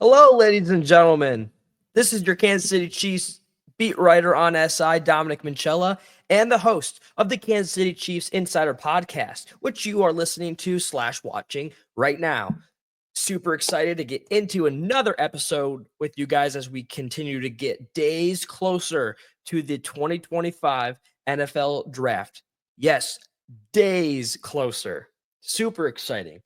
Hello, ladies and gentlemen. This is your Kansas City Chiefs beat writer on SI, Dominic Minchella, and the host of the Kansas City Chiefs Insider Podcast, which you are listening to / watching right now. Super excited to get into another episode with you guys as we continue to get days closer to the 2025 NFL Draft. Yes, days closer. Super exciting.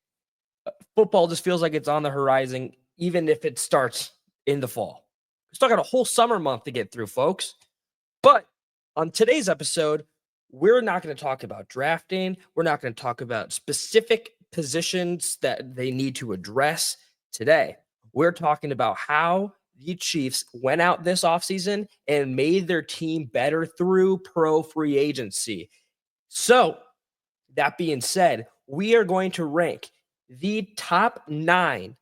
Football just feels like it's on the horizon, even if it starts in the fall. We still got a whole summer month to get through, folks. But on today's episode, we're not going to talk about drafting. We're not going to talk about specific positions that they need to address today. We're talking about how the Chiefs went out this offseason and made their team better through pro free agency. So, that being said, we are going to rank the top 9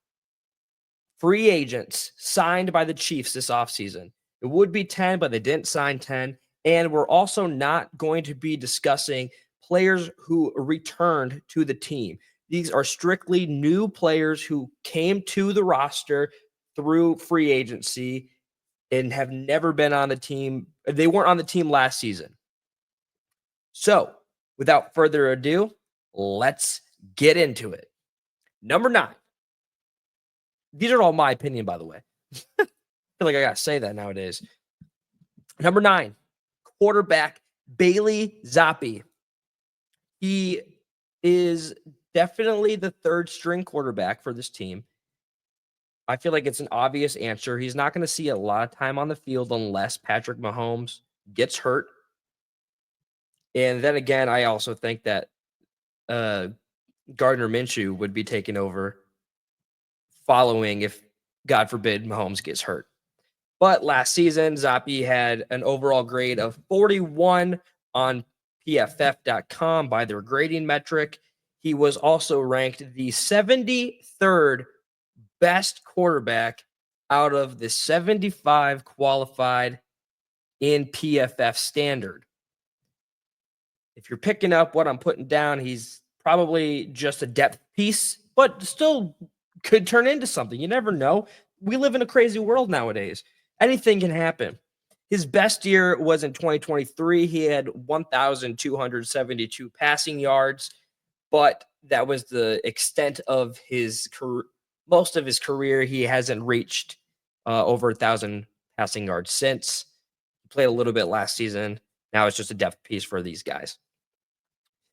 free agents signed by the Chiefs this offseason. It would be 10, but they didn't sign 10. And we're also not going to be discussing players who returned to the team. These are strictly new players who came to the roster through free agency and have never been on the team. They weren't on the team last season. So, without further ado, let's get into it. Number 9. These are all my opinion, by the way. I feel like I got to say that nowadays. Number 9, quarterback Bailey Zappi. He is definitely the third string quarterback for this team. I feel like it's an obvious answer. He's not going to see a lot of time on the field unless Patrick Mahomes gets hurt. And then again, I also think that Gardner Minshew would be taking over following if, God forbid, Mahomes gets hurt. But last season, Zappi had an overall grade of 41 on PFF.com by their grading metric. He was also ranked the 73rd best quarterback out of the 75 qualified in PFF standard. If you're picking up what I'm putting down, he's probably just a depth piece, but still could turn into something. You never know. We live in a crazy world nowadays. Anything can happen. His best year was in 2023. He had 1,272 passing yards, but that was the extent of his career. Most of his career, he hasn't reached over 1,000 passing yards since. He played a little bit last season. Now it's just a depth piece for these guys.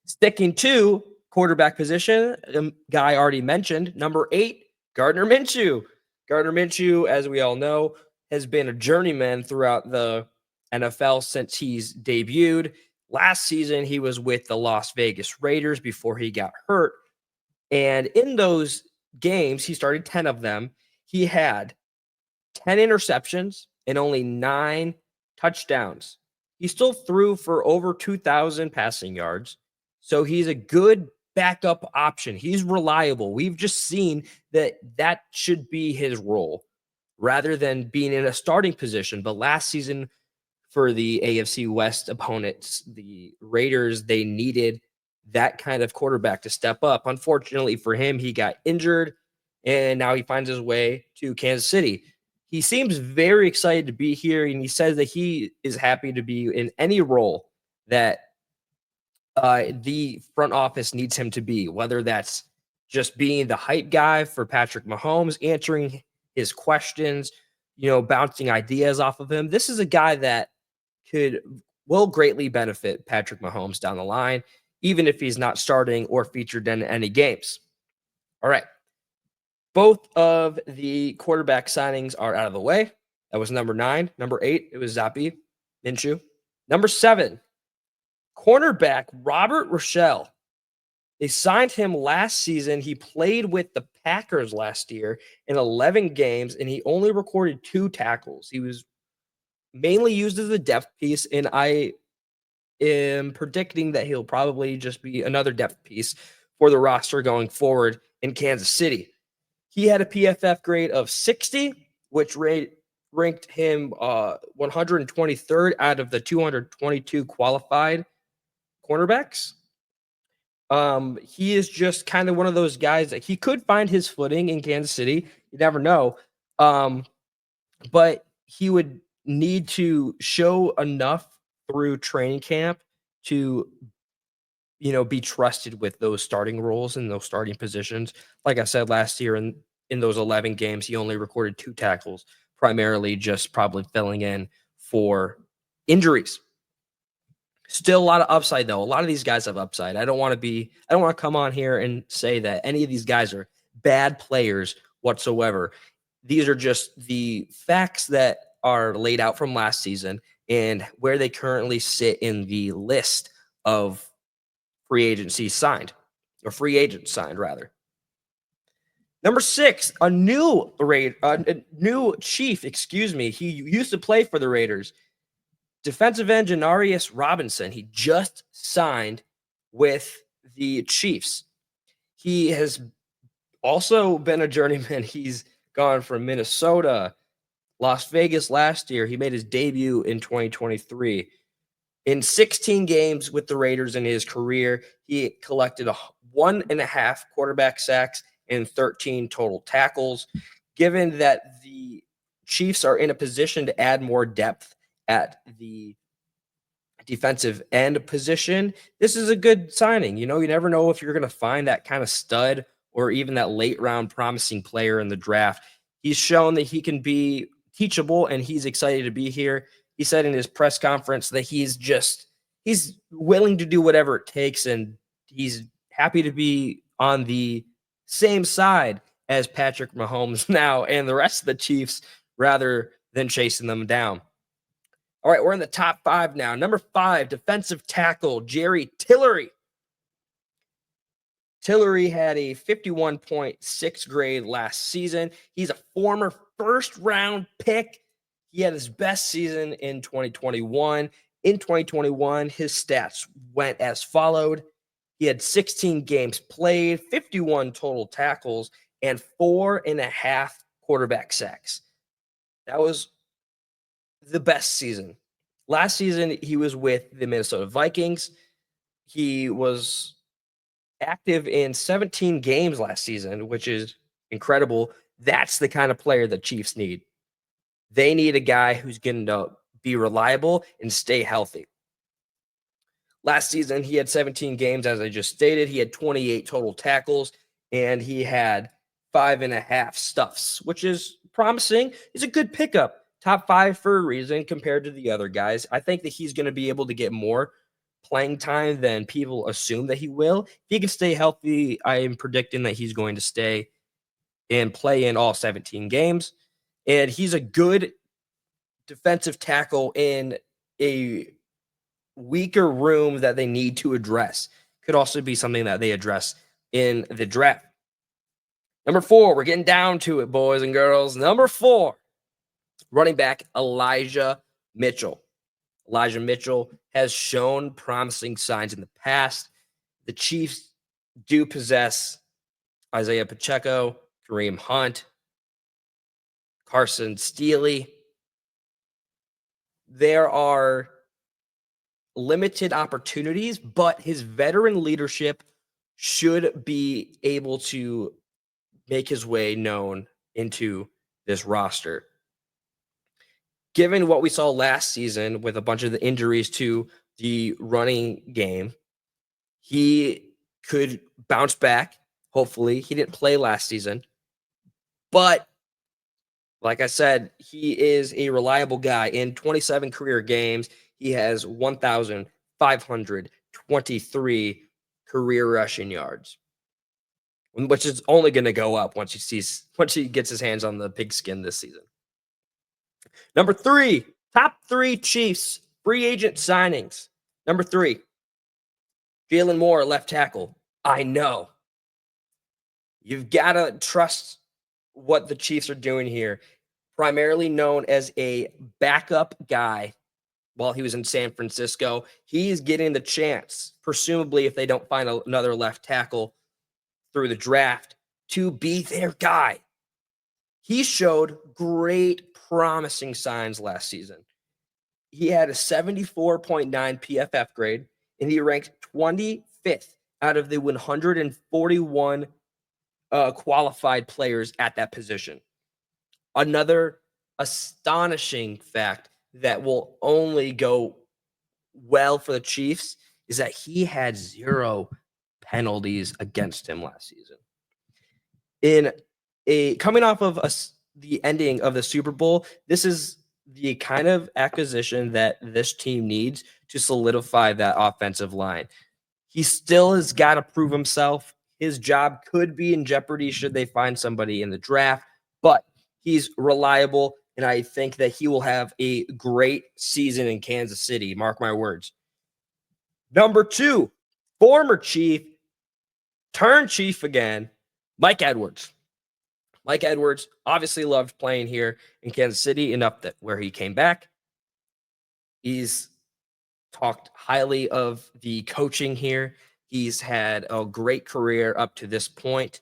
Sticking to quarterback position, the guy already mentioned, number 8, Gardner Minshew. Gardner Minshew, as we all know, has been a journeyman throughout the NFL since he's debuted. Last season, he was with the Las Vegas Raiders before he got hurt. And in those games, he started 10 of them. He had 10 interceptions and only 9 touchdowns. He still threw for over 2,000 passing yards. So he's a good backup option. He's reliable. We've just seen that should be his role rather than being in a starting position. But last season for the AFC West opponents, the Raiders, they needed that kind of quarterback to step up. Unfortunately for him, he got injured, and now he finds his way to Kansas City. He seems very excited to be here, and he says that he is happy to be in any role that the front office needs him to be, whether that's just being the hype guy for Patrick Mahomes, answering his questions, bouncing ideas off of him. This is a guy that will greatly benefit Patrick Mahomes down the line, even if he's not starting or featured in any games. All right. Both of the quarterback signings are out of the way. That was number 9. Number 8, it was Zappi Minshew. Number 7, cornerback Robert Rochelle. They signed him last season. He played with the Packers last year in 11 games, and he only recorded 2 tackles. He was mainly used as a depth piece, and I am predicting that he'll probably just be another depth piece for the roster going forward in Kansas City. He had a PFF grade of 60, which ranked him 123rd out of the 222 qualified cornerbacks. He is just kind of one of those guys that he could find his footing in Kansas City. You never know. Um, but he would need to show enough through training camp to, be trusted with those starting roles and those starting positions. Like I said last year, in those 11 games, he only recorded 2 tackles, primarily just probably filling in for injuries. Still a lot of upside though. A lot of these guys have upside. I don't want to come on here and say that any of these guys are bad players whatsoever. These are just the facts that are laid out from last season and where they currently sit in the list of free agency signed, or free agents signed rather. Number 6, a new chief, excuse me. He used to play for the Raiders. Defensive end Janarius Robinson. He just signed with the Chiefs. He has also been a journeyman. He's gone from Minnesota, Las Vegas last year. He made his debut in 2023. In 16 games with the Raiders in his career, he collected 1.5 quarterback sacks and 13 total tackles. Given that the Chiefs are in a position to add more depth at the defensive end position, this is a good signing. You never know if you're going to find that kind of stud or even that late round promising player in the draft. He's shown that he can be teachable and he's excited to be here. He said in his press conference that he's willing to do whatever it takes and he's happy to be on the same side as Patrick Mahomes now and the rest of the Chiefs rather than chasing them down. All right, we're in the top 5 now. Number 5, defensive tackle Jerry Tillery. Tillery had a 51.6 grade last season. He's a former first-round pick. He had his best season in 2021. In 2021, his stats went as followed. He had 16 games played, 51 total tackles, and 4.5 quarterback sacks. That was the best season. Last season, he was with the Minnesota Vikings. He was active in 17 games last season, which is incredible. That's the kind of player the Chiefs need. They need a guy who's going to be reliable and stay healthy. Last season, he had 17 games, as I just stated. He had 28 total tackles, and he had 5.5 stuffs, which is promising. He's a good pickup. Top 5 for a reason compared to the other guys. I think that he's going to be able to get more playing time than people assume that he will. If he can stay healthy, I am predicting that he's going to stay and play in all 17 games. And he's a good defensive tackle in a weaker room that they need to address. Could also be something that they address in the draft. Number 4, we're getting down to it, boys and girls. Number 4, running back Elijah Mitchell. Elijah Mitchell has shown promising signs in the past. The Chiefs do possess Isaiah Pacheco, Kareem Hunt, Carson Steele. There are limited opportunities, but his veteran leadership should be able to make his way known into this roster. Given what we saw last season with a bunch of the injuries to the running game, he could bounce back. Hopefully, he didn't play last season, but like I said, he is a reliable guy. In 27 career games, he has 1,523 career rushing yards, which is only going to go up once he gets his hands on the pigskin this season. Number 3, top 3 Chiefs free agent signings. Number 3, Jalen Moore, left tackle. I know. You've got to trust what the Chiefs are doing here. Primarily known as a backup guy while he was in San Francisco. He's getting the chance, presumably if they don't find another left tackle through the draft, to be their guy. He showed great promising signs last season. He had a 74.9 PFF grade, and he ranked 25th out of the 141 qualified players at that position. Another astonishing fact that will only go well for the Chiefs is that he had 0 penalties against him last season. In a coming off of the ending of the Super Bowl, this is the kind of acquisition that this team needs to solidify that offensive line. He still has got to prove himself. His job could be in jeopardy should they find somebody in the draft, but he's reliable, and I think that he will have a great season in Kansas City. Mark my words. Number 2, former Chief, turned Chief again, Mike Edwards. Mike Edwards obviously loved playing here in Kansas City enough that where he came back, he's talked highly of the coaching here. He's had a great career up to this point.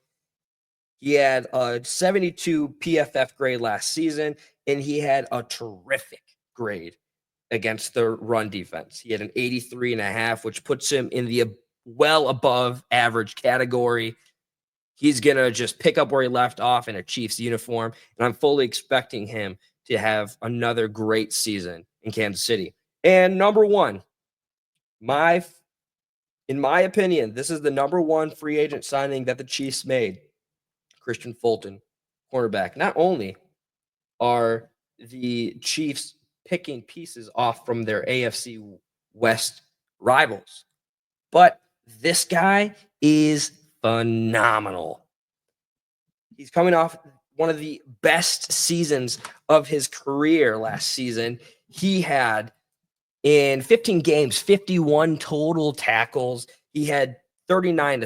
He had a 72 PFF grade last season, and he had a terrific grade against the run defense. He had an 83.5, which puts him in the well above average category. He's going to just pick up where he left off in a Chiefs uniform, and I'm fully expecting him to have another great season in Kansas City. And number 1, in my opinion, this is the number 1 free agent signing that the Chiefs made. Christian Fulton, cornerback. Not only are the Chiefs picking pieces off from their AFC West rivals, but this guy is phenomenal. He's coming off one of the best seasons of his career last season. He had in 15 games, 51 total tackles. He had 39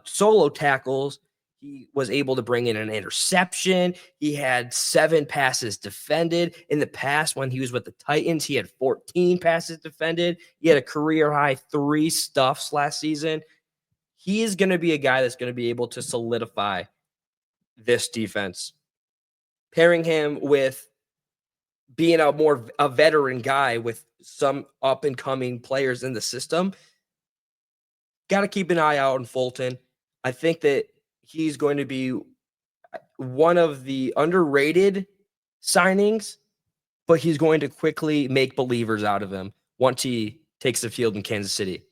solo tackles. He was able to bring in an interception. He had 7 passes defended. In the past, when he was with the Titans, he had 14 passes defended. He had a career high 3 stuffs last season. He is going to be a guy that's going to be able to solidify this defense. Pairing him with being a veteran guy with some up and coming players in the system, got to keep an eye out on Fulton. I think that he's going to be one of the underrated signings, but he's going to quickly make believers out of him once he takes the field in Kansas City.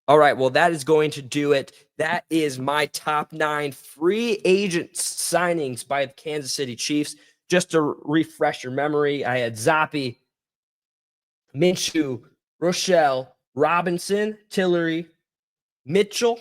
All right, well, that is going to do it. That is my top 9 free agent signings by the Kansas City Chiefs. Just to refresh your memory, I had Zappi, Minshew, Rochelle, Robinson, Tillery, Mitchell,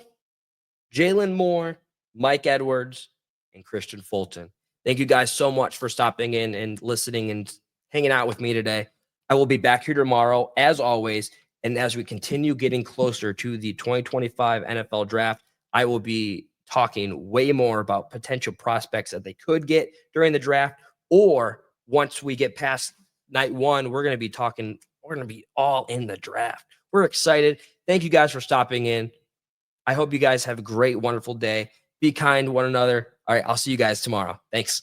Jalen Moore, Mike Edwards, and Christian Fulton. Thank you guys so much for stopping in and listening and hanging out with me today. I will be back here tomorrow, as always. And as we continue getting closer to the 2025 NFL draft, I will be talking way more about potential prospects that they could get during the draft. Or once we get past night 1, we're going to be all in the draft. We're excited. Thank you guys for stopping in. I hope you guys have a great, wonderful day. Be kind to one another. All right, I'll see you guys tomorrow. Thanks.